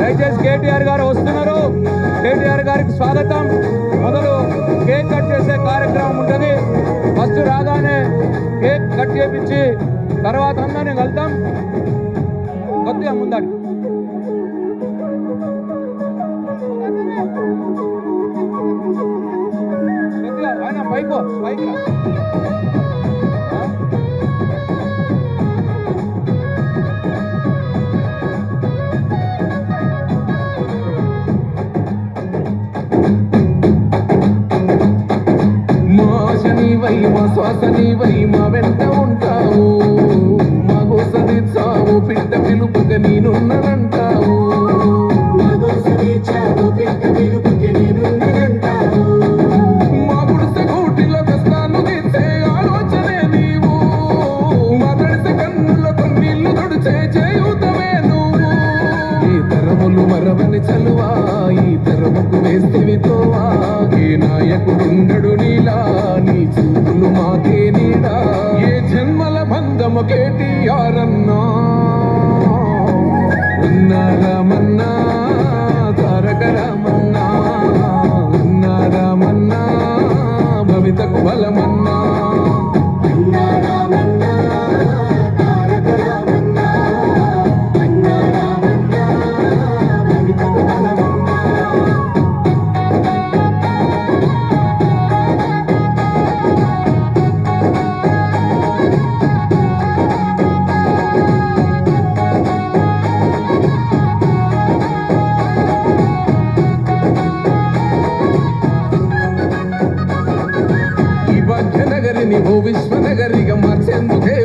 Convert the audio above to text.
దయచేసి కేటీఆర్ గారు వస్తున్నారు. కేటీఆర్ గారికి స్వాగతం. మొదలు కేక్ కట్ చేసే కార్యక్రమం ఉంటుంది. ఫస్ట్ రాగానే కేక్ కట్ చేపించి తర్వాత అందరినీ కలుద్దాం. కొద్దిగా ముందండి. కొద్దిగా ఆయన పైకి మా శ్వాసని వై మా వెంట ఉంటావు, మా గోసరిచ్చావు పిట్ట పిలుపుగా నేనున్నానంటావు. మా గుడిసె కూటిలో కష్టాన్ని తీర్చే ఆలోచనే నీవు, మా తడిసె కన్నుల కన్నీళ్లు తుడిచే చేయుతమే నువ్వు. ఈ తరములు మరవని చలువా, ఈ తరముకు వేస్తేవి తోవా. ఏ నాయకుడుండడు నీలా, నీ చూపులు మాకే నీడా. ఏ జన్మల బంధము కేటీఆర్ అన్నా, ఉన్నారామన్నా తారక రామన్నా, ఉన్నారామన్నా భవితకు బలమన్నా. నగరిని ఓ విశ్వనగరిగా మార్చేందుకే